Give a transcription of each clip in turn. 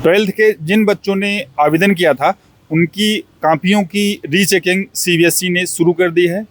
Twelfth के जिन बच्चों ने आवेदन किया था उनकी कापियों की रीचेकिंग सीबीएसई ने शुरू कर दी है।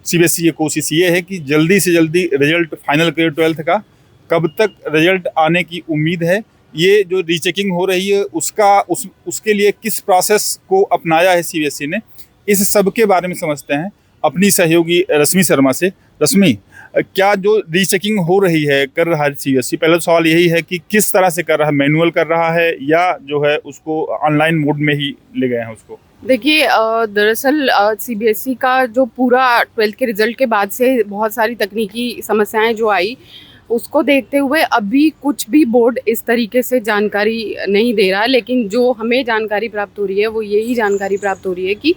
सीबीएसई की कोशिश ये है कि जल्दी से जल्दी रिजल्ट फाइनल करे ट्वेल्थ का। कब तक रिजल्ट आने की उम्मीद है, ये जो रीचेकिंग हो रही है उसके लिए किस प्रोसेस को अपनाया है सीबीएसई ने, इस सब के बारे में समझते हैं अपनी सहयोगी रश्मि शर्मा से। रश्मि, क्या जो रीचेकिंग हो रही है कर रहा है सीबीएसई, पहला सवाल यही है कि किस तरह से कर रहा है, मैनुअल कर रहा है या जो है उसको ऑनलाइन मोड में ही ले गए हैं उसको? देखिए, दरअसल सीबीएसई का जो पूरा 12th के रिजल्ट के बाद से बहुत सारी तकनीकी समस्याएं जो आई, उसको देखते हुए अभी कुछ भी बोर्ड इस तरीके से जानकारी नहीं दे रहा है। लेकिन जो हमें जानकारी प्राप्त हो रही है वो यही जानकारी प्राप्त हो रही है कि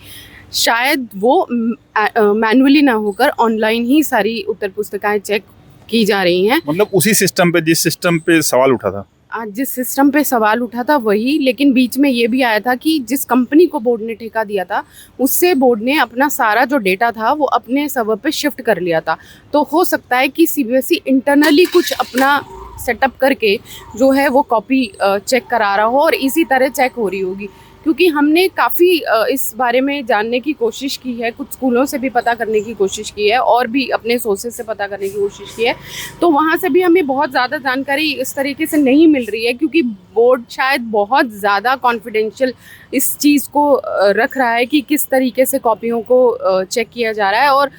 शायद वो मैनुअली ना होकर ऑनलाइन ही सारी उत्तर पुस्तिकाएं चेक की जा रही हैं। मतलब उसी सिस्टम पे, जिस सिस्टम पे सवाल उठा था? आज जिस सिस्टम पे सवाल उठा था वही, लेकिन बीच में ये भी आया था कि जिस कंपनी को बोर्ड ने ठेका दिया था उससे बोर्ड ने अपना सारा जो डेटा था वो अपने सर्वर पे शिफ्ट कर लिया था। तो हो सकता है कि सीबीएसई इंटरनली कुछ अपना सेटअप करके जो है वो कॉपी चेक करा रहा हो और इसी तरह चेक हो रही होगी। क्योंकि हमने काफ़ी इस बारे में जानने की कोशिश की है, कुछ स्कूलों से भी पता करने की कोशिश की है और भी अपने सोर्सेज से पता करने की कोशिश की है, तो वहाँ से भी हमें बहुत ज़्यादा जानकारी इस तरीके से नहीं मिल रही है। क्योंकि बोर्ड शायद बहुत ज़्यादा कॉन्फिडेंशियल इस चीज़ को रख रहा है कि किस तरीके से कॉपियों को चेक किया जा रहा है, और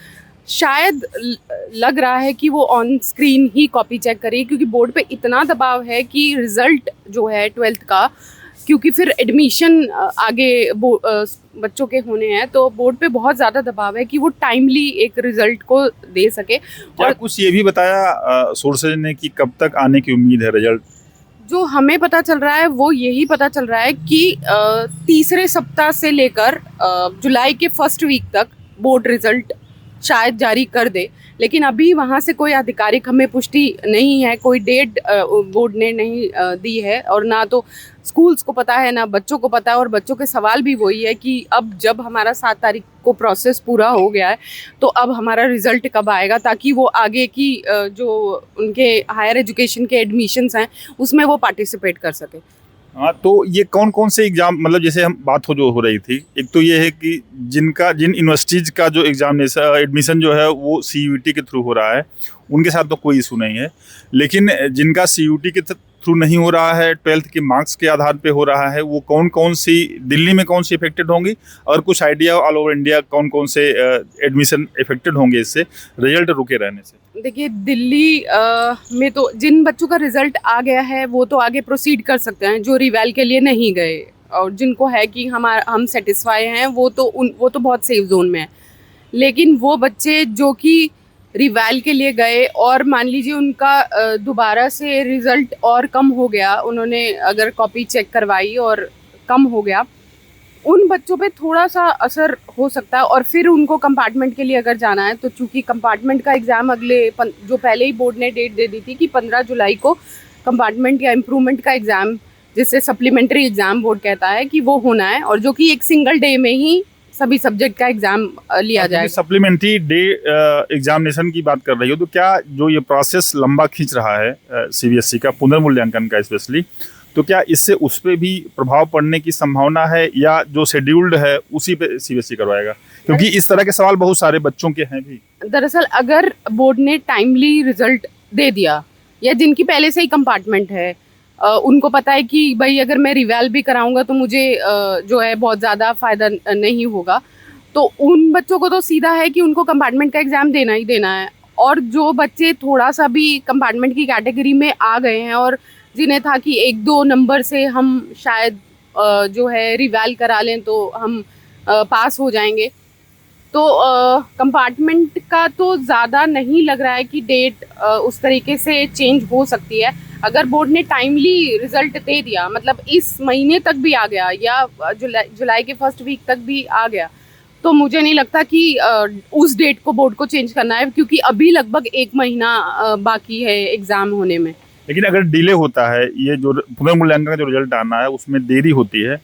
शायद लग रहा है कि वो ऑन स्क्रीन ही कॉपी चेक करें। क्योंकि बोर्ड पे इतना दबाव है कि रिज़ल्ट जो है 12th का, क्योंकि फिर एडमिशन आगे बच्चों के होने हैं, तो बोर्ड पे बहुत ज़्यादा दबाव है कि वो टाइमली एक रिजल्ट को दे सके। और कुछ ये भी बताया सोर्सेज ने कि कब तक आने की उम्मीद है रिजल्ट? जो हमें पता चल रहा है वो यही पता चल रहा है कि तीसरे सप्ताह से लेकर जुलाई के फर्स्ट वीक तक बोर्ड रिजल्ट शायद जारी कर दे। लेकिन अभी वहाँ से कोई आधिकारिक हमें पुष्टि नहीं है, कोई डेट बोर्ड ने नहीं दी है, और ना तो स्कूल्स को पता है ना बच्चों को पता है। और बच्चों के सवाल भी वही है कि अब जब हमारा 7 तारीख को प्रोसेस पूरा हो गया है तो अब हमारा रिज़ल्ट कब आएगा, ताकि वो आगे की जो उनके हायर एजुकेशन के एडमिशन्स हैं उसमें वो पार्टिसिपेट कर सके। हाँ, तो ये कौन कौन से एग्जाम, मतलब जैसे हम बात हो रही थी, एक तो ये है कि जिन यूनिवर्सिटीज़ का जो एग्जामिनेशन एडमिशन जो है वो सीयूईटी के थ्रू हो रहा है, उनके साथ तो कोई इशू नहीं है। लेकिन जिनका सीयूईटी के थ्रू नहीं हो रहा है, 12th के मार्क्स के आधार पे हो रहा है, वो कौन कौन सी, दिल्ली में कौन सी इफेक्टेड होंगी, और कुछ आइडिया ऑल ओवर इंडिया कौन कौन से एडमिशन इफेक्टेड होंगे इससे रिजल्ट रुके रहने से? देखिए, दिल्ली में तो जिन बच्चों का रिजल्ट आ गया है वो तो आगे प्रोसीड कर सकते हैं, जो रिवैल के लिए नहीं गए, और जिनको है कि हम सेटिस्फाई हैं वो तो बहुत सेफ जोन में है। लेकिन वो बच्चे जो कि रिवैल के लिए गए और मान लीजिए उनका दोबारा से रिज़ल्ट और कम हो गया, उन्होंने अगर कॉपी चेक करवाई और कम हो गया, उन बच्चों पे थोड़ा सा असर हो सकता है। और फिर उनको कंपार्टमेंट के लिए अगर जाना है तो चूँकि कंपार्टमेंट का एग्ज़ाम जो पहले ही बोर्ड ने डेट दे दी थी कि 15 जुलाई को कंपार्टमेंट या इम्प्रूवमेंट का एग्ज़ाम, जिसे सप्लीमेंट्री एग्ज़ाम बोर्ड कहता है, कि वो होना है, और जो कि एक सिंगल डे में ही सभी सब्जेक्ट का एग्जाम लिया जाएगा। सप्लीमेंट्री डे एग्जामिनेशन की बात कर रही हो, तो क्या जो ये प्रोसेस लंबा खींच रहा है सीबीएसई का पुनर्मूल्यांकन का स्पेशली, तो क्या इससे उस पर भी प्रभाव पड़ने की संभावना है, या जो शेड्यूल्ड है उसी पे सीबीएसई करवाएगा? क्योंकि इस तरह के सवाल बहुत सारे बच्चों के हैं भी। दरअसल अगर बोर्ड ने टाइमली रिजल्ट दे दिया, या जिनकी पहले से ही कंपार्टमेंट है, उनको पता है कि भाई अगर मैं रिवैल भी कराऊंगा तो मुझे जो है बहुत ज़्यादा फ़ायदा नहीं होगा, तो उन बच्चों को तो सीधा है कि उनको कंपार्टमेंट का एग्ज़ाम देना ही देना है। और जो बच्चे थोड़ा सा भी कंपार्टमेंट की कैटेगरी में आ गए हैं और जिन्हें था कि 1-2 नंबर से हम शायद जो है रिवैल करा लें तो हम पास हो जाएंगे, तो कंपार्टमेंट का तो ज़्यादा नहीं लग रहा है कि डेट उस तरीके से चेंज हो सकती है। अगर बोर्ड ने टाइमली रिजल्ट दे दिया, मतलब इस महीने तक भी आ गया या जुलाई के फर्स्ट वीक तक भी आ गया, तो मुझे नहीं लगता कि उस डेट को बोर्ड को चेंज करना है, क्योंकि अभी लगभग 1 महीना बाकी है एग्ज़ाम होने में। लेकिन अगर डिले होता है, ये जो पुनर्मूल्यांकन का जो रिजल्ट आना है उसमें देरी होती है,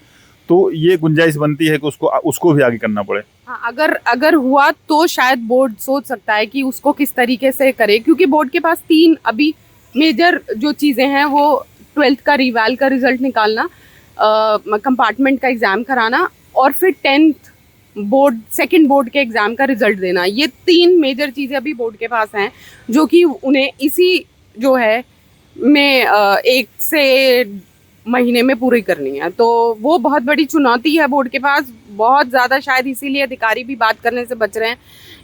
तो ये गुंजाइश बनती है कि उसको भी आगे करना पड़े। हाँ, अगर हुआ तो शायद बोर्ड सोच सकता है कि उसको किस तरीके से करे, क्योंकि बोर्ड के पास 3 अभी मेजर जो चीज़ें हैं वो ट्वेल्थ का रिवाल का रिजल्ट निकालना, कंपार्टमेंट का एग्ज़ाम कराना और फिर 10th बोर्ड सेकंड बोर्ड के एग्ज़ाम का रिजल्ट देना। ये 3 मेजर चीज़ें अभी बोर्ड के पास हैं जो कि उन्हें इसी जो है में 1 से महीने में पूरी करनी है। तो वो बहुत बड़ी चुनौती है बोर्ड के पास, बहुत ज़्यादा। शायद इसीलिए अधिकारी भी बात करने से बच रहे हैं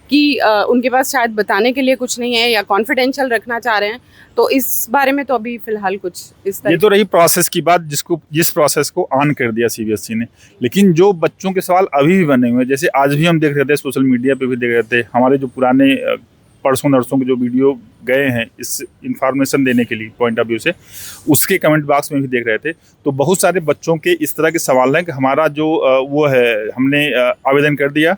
कि उनके पास शायद बताने के लिए कुछ नहीं है या कॉन्फिडेंशियल रखना चाह रहे हैं। तो इस बारे में तो अभी फिलहाल कुछ इस तरह। ये तो रही प्रोसेस की बात, जिस प्रोसेस को ऑन कर दिया सीबीएसई ने। लेकिन जो बच्चों के सवाल अभी भी बने हुए हैं, जैसे आज भी हम देख रहे थे, सोशल मीडिया पे भी देख रहे थे, हमारे जो पुराने परसों नरसों के जो वीडियो गए हैं इस इंफॉर्मेशन देने के लिए पॉइंट ऑफ व्यू से, उसके कमेंट बॉक्स में भी देख रहे थे। तो बहुत सारे बच्चों के इस तरह के सवाल हैं कि हमारा जो वो है, हमने आवेदन कर दिया,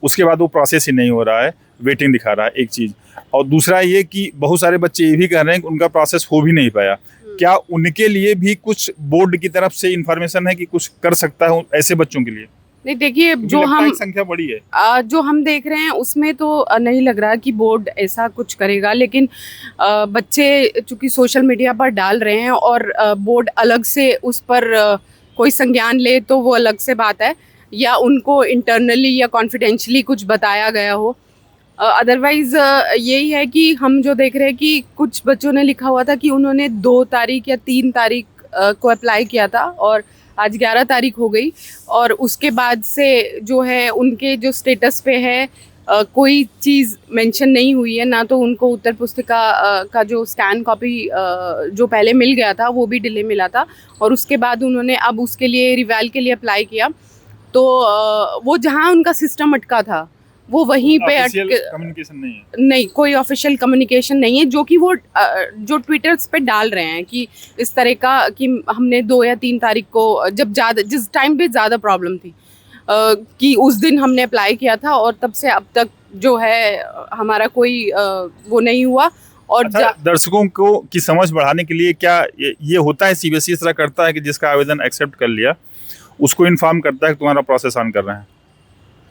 उसके बाद वो प्रोसेस ही नहीं हो रहा है, वेटिंग दिखा रहा है, एक चीज़। और दूसरा ये कि बहुत सारे बच्चे ये भी कह रहे हैं कि उनका प्रोसेस हो भी नहीं पाया। क्या उनके लिए भी कुछ बोर्ड की तरफ से इंफॉर्मेशन है कि कुछ कर सकता है ऐसे बच्चों के लिए? नहीं, देखिए, जो हम संख्या बड़ी है, जो हम देख रहे हैं उसमें तो नहीं लग रहा कि बोर्ड ऐसा कुछ करेगा। लेकिन बच्चे चूंकि सोशल मीडिया पर डाल रहे हैं और बोर्ड अलग से उस पर कोई संज्ञान ले तो वो अलग से बात है, या उनको इंटरनली या कॉन्फिडेंशियली कुछ बताया गया हो। अदरवाइज़ यही है कि हम जो देख रहे हैं कि कुछ बच्चों ने लिखा हुआ था कि उन्होंने 2 तारीख या 3 तारीख को अप्लाई किया था और आज 11 तारीख हो गई, और उसके बाद से जो है उनके जो स्टेटस पे है कोई चीज़ मेंशन नहीं हुई है। ना तो उनको उत्तर पुस्तिका का जो स्कैन कॉपी जो पहले मिल गया था वो भी डिले मिला था, और उसके बाद उन्होंने अब उसके लिए रिवैल के लिए अप्लाई किया। तो वो जहाँ उनका सिस्टम अटका था वो वहीं पे कम्युनिकेशन नहीं है, नहीं, कोई ऑफिशियल कम्युनिकेशन नहीं है, जो कि वो जो ट्विटर्स पे डाल रहे हैं कि इस तरह का कि हमने 2 या 3 तारीख को, जब ज़्यादा जिस टाइम पे ज़्यादा प्रॉब्लम थी, कि उस दिन हमने अप्लाई किया था और तब से अब तक जो है हमारा कोई वो नहीं हुआ। और अच्छा, दर्शकों को की समझ बढ़ाने के लिए क्या ये होता है, सीबीएसई इस तरह करता है कि जिसका आवेदन एक्सेप्ट कर लिया उसको इन्फॉर्म करता है कि तुम्हारा प्रोसेस ऑन कर रहे हैं?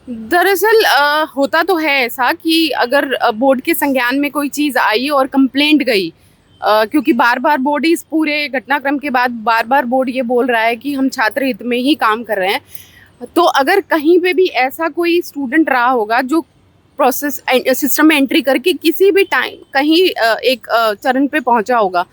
दरअसल होता तो है ऐसा कि अगर बोर्ड के संज्ञान में कोई चीज़ आई और कंप्लेंट गई, क्योंकि बार बार बोर्ड इस पूरे घटनाक्रम के बाद बार बार बोर्ड ये बोल रहा है कि हम छात्र हित में ही काम कर रहे हैं। तो अगर कहीं पे भी ऐसा कोई स्टूडेंट रहा होगा जो प्रोसेस सिस्टम में एंट्री करके किसी भी टाइम कहीं एक चरण पे पहुंचा होगा,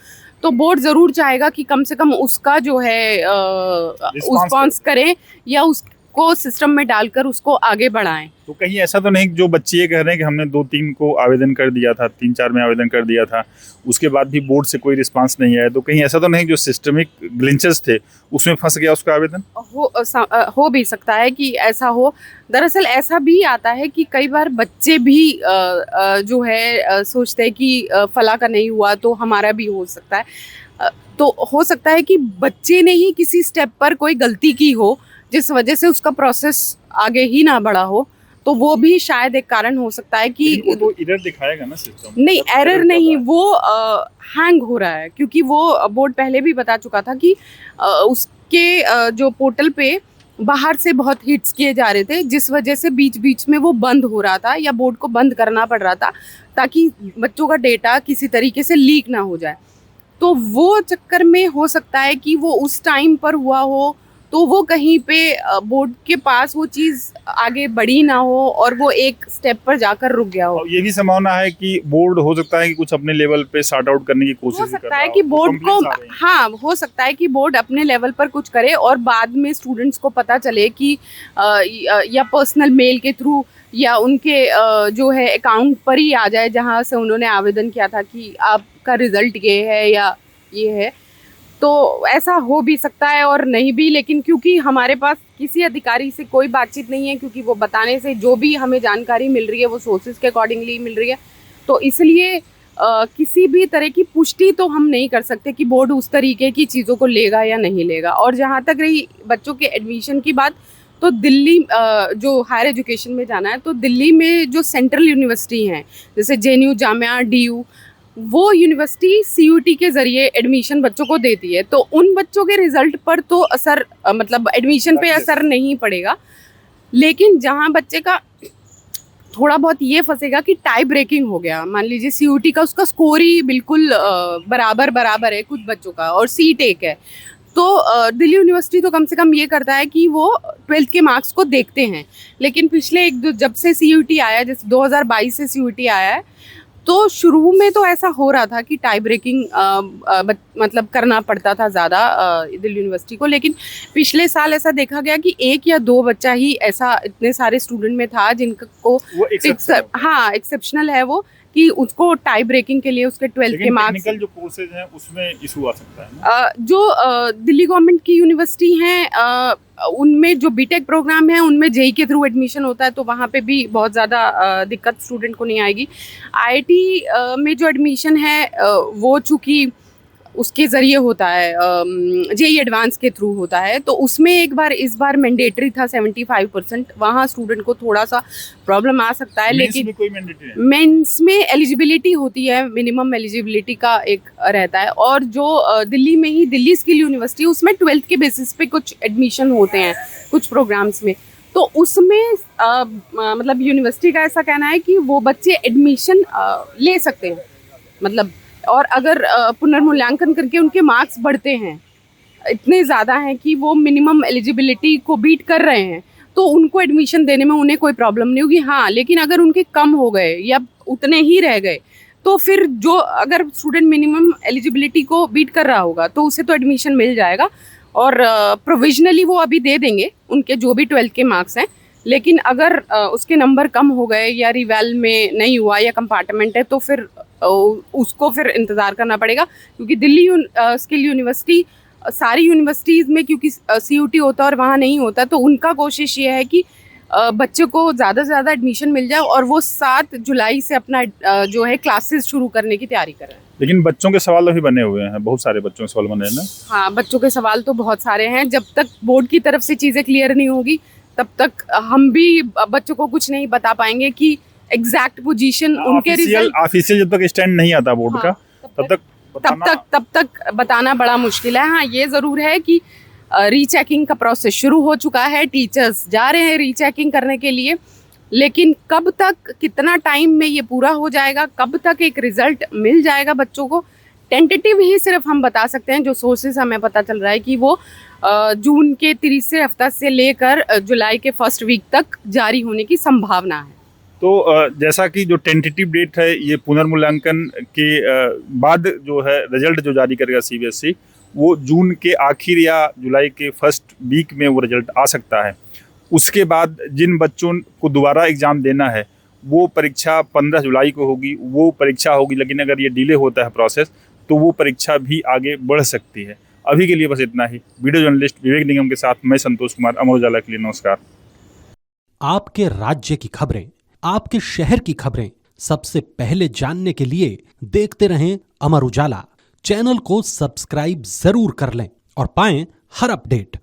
तो बोर्ड ज़रूर चाहेगा कि कम से कम उसका जो है रिस्पॉन्स करें या उसको सिस्टम में डालकर उसको आगे बढ़ाएं। तो कहीं ऐसा तो नहीं जो बच्चे ये कह रहे हैं कि हमने 2-3 को आवेदन कर दिया था, 3-4 में आवेदन कर दिया था, उसके बाद भी बोर्ड से कोई रिस्पांस नहीं आया, तो कहीं ऐसा तो नहीं जो सिस्टमिक ग्लिचेस थे उसमें फंस गया उसका आवेदन? हो भी सकता है कि ऐसा हो। दरअसल ऐसा भी आता है कि कई बार बच्चे भी जो है सोचते हैं कि फला का नहीं हुआ तो हमारा भी हो सकता है। तो हो सकता है कि बच्चे ने ही किसी स्टेप पर कोई गलती की हो जिस वजह से उसका प्रोसेस आगे ही ना बढ़ा हो, तो वो भी शायद एक कारण हो सकता है कि वो तो एरर दिखाएगा ना सिस्टम। नहीं, एरर नहीं, वो हैंग हो रहा है, क्योंकि वो बोर्ड पहले भी बता चुका था कि उसके जो पोर्टल पे बाहर से बहुत हिट्स किए जा रहे थे, जिस वजह से बीच बीच में वो बंद हो रहा था या बोर्ड को बंद करना पड़ रहा था ताकि बच्चों का डेटा किसी तरीके से लीक ना हो जाए। तो वो चक्कर में हो सकता है कि वो उस टाइम पर हुआ हो, तो वो कहीं पे बोर्ड के पास वो चीज़ आगे बढ़ी ना हो और वो एक स्टेप पर जाकर रुक गया हो। ये भी संभावना है कि बोर्ड हो सकता है कि कुछ अपने लेवल पे सॉर्ट आउट करने की कोशिश हो सकता है कि बोर्ड को, हाँ, हो सकता है कि बोर्ड अपने लेवल पर कुछ करे और बाद में स्टूडेंट्स को पता चले कि या पर्सनल मेल के थ्रू या उनके जो है अकाउंट पर ही आ जाए जहाँ से उन्होंने आवेदन किया था कि आपका रिजल्ट ये है या ये है। तो ऐसा हो भी सकता है और नहीं भी, लेकिन क्योंकि हमारे पास किसी अधिकारी से कोई बातचीत नहीं है, क्योंकि वो बताने से जो भी हमें जानकारी मिल रही है वो सोर्सेज के अकॉर्डिंगली मिल रही है, तो इसलिए किसी भी तरह की पुष्टि तो हम नहीं कर सकते कि बोर्ड उस तरीके की चीज़ों को लेगा या नहीं लेगा। और जहाँ तक रही बच्चों के एडमिशन की बात, तो दिल्ली जो हायर एजुकेशन में जाना है, तो दिल्ली में जो सेंट्रल यूनिवर्सिटी हैं जैसे JNU, जामिया, DU, वो यूनिवर्सिटी CUT के ज़रिए एडमिशन बच्चों को देती है। तो उन बच्चों के रिज़ल्ट पर तो असर मतलब एडमिशन पे असर नहीं पड़ेगा, लेकिन जहाँ बच्चे का थोड़ा बहुत ये फंसेगा कि टाई ब्रेकिंग हो गया, मान लीजिए सीयूटी का उसका स्कोर ही बिल्कुल बराबर है कुछ बच्चों का और सीट एक है, तो दिल्ली यूनिवर्सिटी तो कम से कम ये करता है कि वो 12th के मार्क्स को देखते हैं। लेकिन पिछले जब से सीयूटी आया, जैसे 2022 से सीयूटी आया है, तो शुरू में तो ऐसा हो रहा था कि टाई ब्रेकिंग मतलब करना पड़ता था ज़्यादा दिल्ली यूनिवर्सिटी को, लेकिन पिछले साल ऐसा देखा गया कि 1 या 2 बच्चा ही ऐसा इतने सारे स्टूडेंट में था जिनको हाँ एक्सेप्शनल है वो, कि उसको टाई ब्रेकिंग के लिए उसके 12th के मार्क्स। टेक्निकल जो कोर्सेज हैं उसमें इशू आ सकता है ना? जो दिल्ली गवर्नमेंट की यूनिवर्सिटी हैं उनमें जो बीटेक प्रोग्राम है उनमें जेई के थ्रू एडमिशन होता है, तो वहाँ पे भी बहुत ज़्यादा दिक्कत स्टूडेंट को नहीं आएगी। आईआईटी में जो एडमिशन है वो चूँकि उसके ज़रिए होता है, जेई एडवांस के थ्रू होता है, तो उसमें इस बार मैंडेटरी था 75%, वहाँ स्टूडेंट को थोड़ा सा प्रॉब्लम आ सकता है। लेकिन मेंस में एलिजिबिलिटी होती है, मिनिमम एलिजिबिलिटी का एक रहता है, और जो दिल्ली में ही दिल्ली स्किल यूनिवर्सिटी उसमें 12th के बेसिस पे कुछ एडमिशन होते हैं कुछ प्रोग्राम्स में, तो उसमें मतलब यूनिवर्सिटी का ऐसा कहना है कि वो बच्चे एडमिशन ले सकते हैं, मतलब और अगर पुनर्मूल्यांकन करके उनके मार्क्स बढ़ते हैं, इतने ज़्यादा हैं कि वो मिनिमम एलिजिबिलिटी को बीट कर रहे हैं, तो उनको एडमिशन देने में उन्हें कोई प्रॉब्लम नहीं होगी। हाँ, लेकिन अगर उनके कम हो गए या उतने ही रह गए, तो फिर जो अगर स्टूडेंट मिनिमम एलिजिबिलिटी को बीट कर रहा होगा तो उसे तो एडमिशन मिल जाएगा, और प्रोविजनली वो अभी दे देंगे उनके जो भी 12th के मार्क्स हैं। लेकिन अगर उसके नंबर कम हो गए या रिवैल में नहीं हुआ या कंपार्टमेंट है, तो फिर उसको फिर इंतज़ार करना पड़ेगा, क्योंकि दिल्ली स्किल यूनिवर्सिटी सारी यूनिवर्सिटीज़ में क्योंकि सीयूटी होता है और वहाँ नहीं होता, तो उनका कोशिश ये है कि बच्चे को ज़्यादा से ज़्यादा एडमिशन मिल जाए और वो 7 जुलाई से अपना जो है क्लासेस शुरू करने की तैयारी करें। लेकिन बच्चों के सवाल अभी बने हुए हैं, बहुत सारे बच्चों के सवाल बने हैं ना? हाँ, बच्चों के सवाल तो बहुत सारे हैं। जब तक बोर्ड की तरफ से चीज़ें क्लियर नहीं होगी तब तक हम भी बच्चों को कुछ नहीं बता पाएंगे कि एग्जैक्ट पोजीशन उनके रिजल्ट ऑफिशियल जब तक स्टैंड नहीं आता बोर्ड का तब तक बताना बड़ा मुश्किल है। हाँ, ये ज़रूर है कि रीचेकिंग का प्रोसेस शुरू हो चुका है, टीचर्स जा रहे हैं रीचेकिंग करने के लिए, लेकिन कब तक, कितना टाइम में ये पूरा हो जाएगा, कब तक एक रिजल्ट मिल जाएगा बच्चों को, टेंटेटिव ही सिर्फ हम बता सकते हैं। जो सोर्सेज हमें पता चल रहा है कि वो जून के 30 हफ्ता से लेकर जुलाई के फर्स्ट वीक तक जारी होने की संभावना है। तो जैसा कि जो टेंटेटिव डेट है, ये पुनर्मूल्यांकन के बाद जो है रिजल्ट जो जारी करेगा सीबीएसई, वो जून के आखिर या जुलाई के फर्स्ट वीक में वो रिजल्ट आ सकता है। उसके बाद जिन बच्चों को दोबारा एग्ज़ाम देना है वो परीक्षा 15 जुलाई को होगी, वो परीक्षा होगी। लेकिन अगर ये डिले होता है प्रोसेस तो वो परीक्षा भी आगे बढ़ सकती है। अभी के लिए बस इतना ही। वीडियो जर्नलिस्ट विवेक निगम के साथ मैं संतोष कुमार, अमर उजाला के लिए नमस्कार। आपके राज्य की खबरें, आपके शहर की खबरें सबसे पहले जानने के लिए देखते रहें अमर उजाला। चैनल को सब्सक्राइब जरूर कर लें और पाएं हर अपडेट।